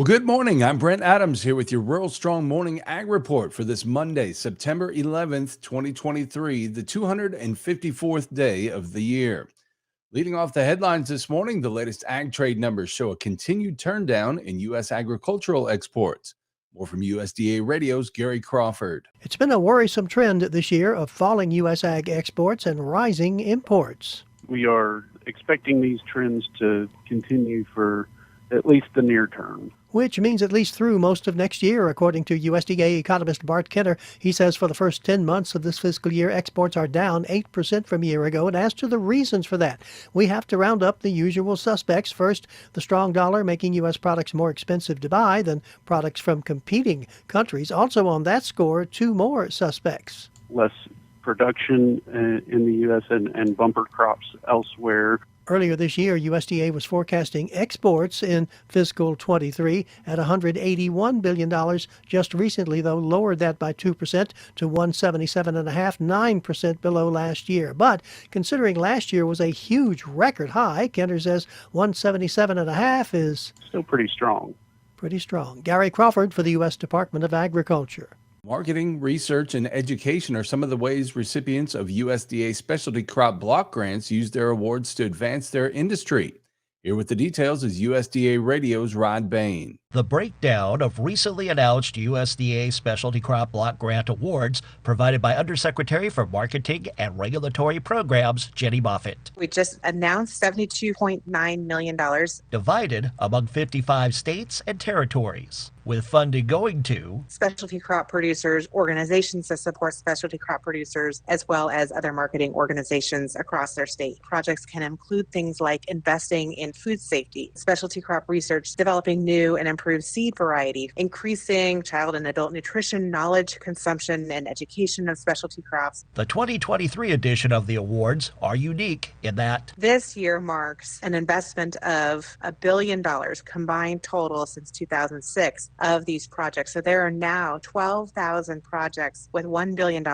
Well, good morning. I'm Brent Adams here with your Rural Strong Morning Ag Report for this Monday, September 11th, 2023, the 254th day of the year. Leading off the headlines this morning, the latest ag trade numbers show a continued turndown in U.S. agricultural exports. More from USDA Radio's Gary Crawford. It's been a worrisome trend this year of falling U.S. ag exports and rising imports. We are expecting these trends to continue for at least the near term. Which means at least through most of next year, according to USDA economist Bart Kenner. He says for the first 10 months of this fiscal year, exports are down 8% from a year ago. And as to the reasons for that, we have to round up the usual suspects. First, the strong dollar making U.S. products more expensive to buy than products from competing countries. Also on that score, two more suspects. Less production in the U.S. and bumper crops elsewhere. Earlier this year, USDA was forecasting exports in fiscal 23 at $181 billion. Just recently, though, lowered that by 2% to $177.5, 9% below last year. But considering last year was a huge record high, Kenner says $177.5 is still pretty strong. Pretty strong. Gary Crawford for the U.S. Department of Agriculture. Marketing, research, and education are some of the ways recipients of USDA specialty crop block grants use their awards to advance their industry. Here with the details is USDA Radio's Rod Bain. The breakdown of recently announced USDA Specialty Crop Block Grant Awards provided by Undersecretary for Marketing and Regulatory Programs, Jenny Moffitt. We just announced $72.9 million. Divided among 55 states and territories, with funding going to specialty crop producers, organizations that support specialty crop producers, as well as other marketing organizations across their state. Projects can include things like investing in food safety, specialty crop research, developing new and improved seed variety, increasing child and adult nutrition knowledge, consumption, and education of specialty crops. The 2023 edition of the awards are unique in that this year marks an investment of $1 billion combined total since 2006 of these projects. So there are now 12,000 projects with $1 billion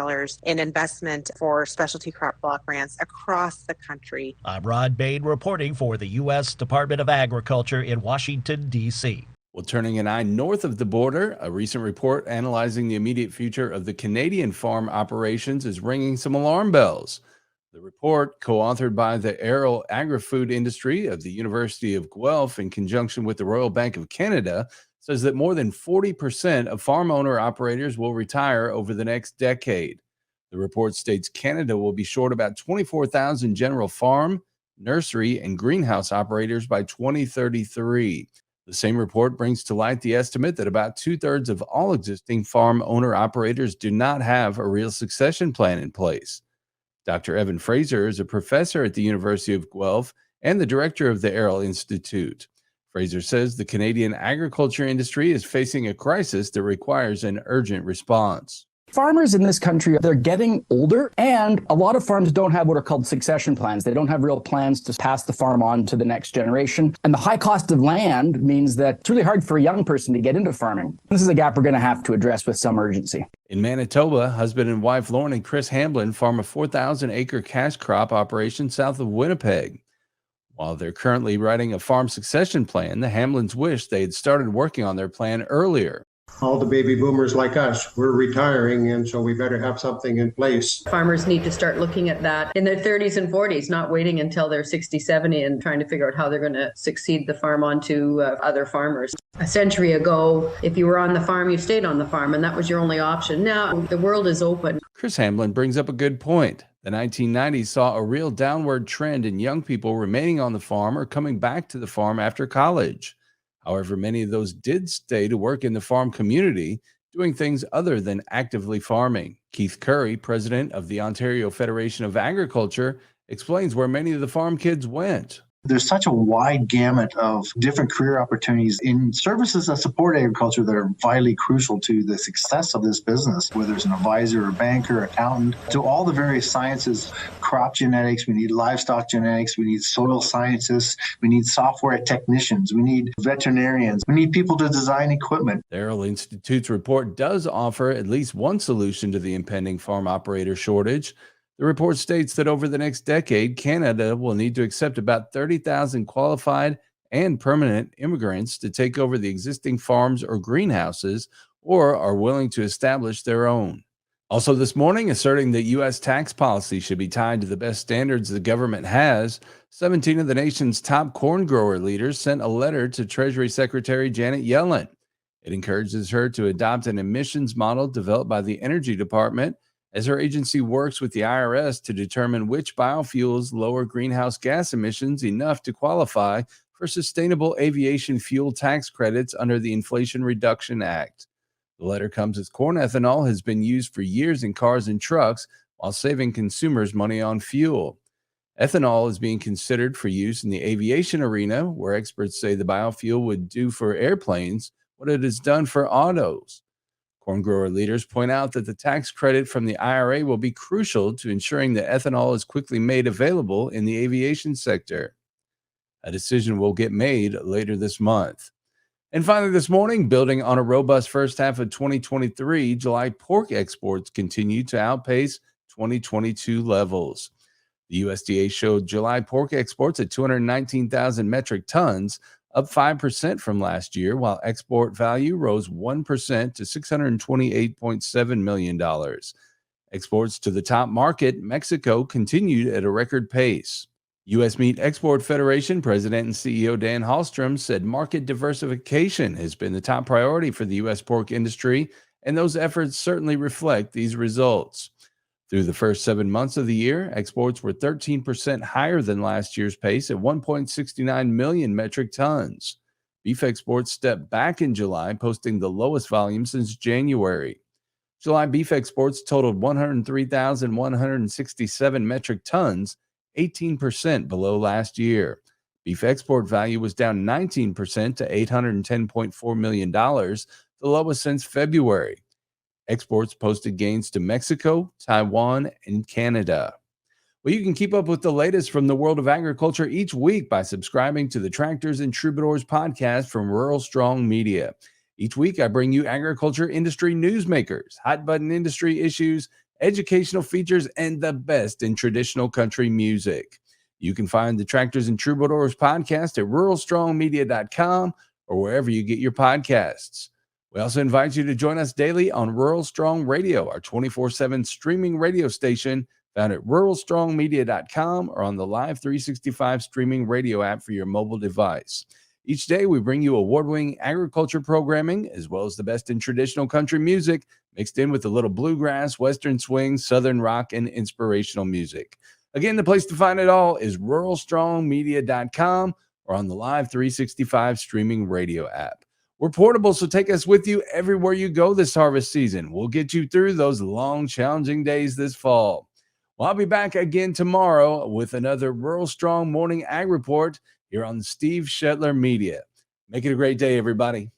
in investment for specialty crop block grants across the country. I'm Rod Bain reporting for the U.S. Department of Agriculture in Washington, D.C. Well, turning an eye north of the border, a recent report analyzing the immediate future of the Canadian farm operations is ringing some alarm bells. The report, co-authored by the Aero Agri-Food Industry of the University of Guelph in conjunction with the Royal Bank of Canada, says that more than 40% of farm owner operators will retire over the next decade. The report states Canada will be short about 24,000 general farm, nursery, and greenhouse operators by 2033. The same report brings to light the estimate that about two-thirds of all existing farm owner operators do not have a real succession plan in place. Dr. Evan Fraser is a professor at the University of Guelph and the director of the Aero Institute. Fraser says the Canadian agriculture industry is facing a crisis that requires an urgent response. Farmers in this country, they're getting older, and a lot of farms don't have what are called succession plans. They don't have real plans to pass the farm on to the next generation. And the high cost of land means that it's really hard for a young person to get into farming. This is a gap we're going to have to address with some urgency. In Manitoba, husband and wife Lauren and Chris Hamblin farm a 4,000-acre cash crop operation south of Winnipeg. While they're currently writing a farm succession plan, the Hamblins wish they had started working on their plan earlier. All the baby boomers like us, we're retiring, and so we better have something in place. Farmers need to start looking at that in their 30s and 40s, not waiting until they're 60, 70 and trying to figure out how they're going to succeed the farm onto other farmers. A century ago, if you were on the farm, you stayed on the farm, and that was your only option. Now, the world is open. Chris Hamblin brings up a good point. The 1990s saw a real downward trend in young people remaining on the farm or coming back to the farm after college. However, many of those did stay to work in the farm community, doing things other than actively farming. Keith Curry, president of the Ontario Federation of Agriculture, explains where many of the farm kids went. There's such a wide gamut of different career opportunities in services that support agriculture that are vitally crucial to the success of this business, whether it's an advisor or banker, accountant, to all the various sciences, crop genetics, we need livestock genetics, we need soil scientists, we need software technicians, we need veterinarians, we need people to design equipment. The Aero Institute's report does offer at least one solution to the impending farm operator shortage. The report states that over the next decade, Canada will need to accept about 30,000 qualified and permanent immigrants to take over the existing farms or greenhouses or are willing to establish their own. Also, this morning, asserting that U.S. tax policy should be tied to the best standards the government has, 17 of the nation's top corn grower leaders sent a letter to Treasury Secretary Janet Yellen. It encourages her to adopt an emissions model developed by the Energy Department as her agency works with the IRS to determine which biofuels lower greenhouse gas emissions enough to qualify for sustainable aviation fuel tax credits under the Inflation Reduction Act. The letter comes as corn ethanol has been used for years in cars and trucks while saving consumers money on fuel. Ethanol is being considered for use in the aviation arena, where experts say the biofuel would do for airplanes what it has done for autos. Corn grower leaders point out that the tax credit from the IRA will be crucial to ensuring that ethanol is quickly made available in the aviation sector. A decision will get made later this month. And finally, this morning, building on a robust first half of 2023, July pork exports continue to outpace 2022 levels. The USDA showed July pork exports at 219,000 metric tons, up 5% from last year, while export value rose 1% to $628.7 million. Exports to the top market, Mexico, continued at a record pace. U.S. Meat Export Federation President and CEO Dan Hallstrom said market diversification has been the top priority for the U.S. pork industry, and those efforts certainly reflect these results. Through the first 7 months of the year, exports were 13% higher than last year's pace at 1.69 million metric tons. Beef exports stepped back in July, posting the lowest volume since January. July beef exports totaled 103,167 metric tons, 18% below last year. Beef export value was down 19% to $810.4 million, the lowest since February. Exports posted gains to Mexico, Taiwan, and Canada. Well, you can keep up with the latest from the world of agriculture each week by subscribing to the Tractors and Troubadours podcast from Rural Strong Media. Each week, I bring you agriculture industry newsmakers, hot-button industry issues, educational features, and the best in traditional country music. You can find the Tractors and Troubadours podcast at ruralstrongmedia.com or wherever you get your podcasts. We also invite you to join us daily on Rural Strong Radio, our 24/7 streaming radio station found at ruralstrongmedia.com or on the Live 365 streaming radio app for your mobile device. Each day, we bring you award-winning agriculture programming, as well as the best in traditional country music, mixed in with a little bluegrass, western swing, southern rock, and inspirational music. Again, the place to find it all is ruralstrongmedia.com or on the Live 365 streaming radio app. We're portable, so take us with you everywhere you go this harvest season. We'll get you through those long, challenging days this fall. Well, I'll be back again tomorrow with another Rural Strong Morning Ag Report here on Steve Shetler Media. Make it a great day, everybody.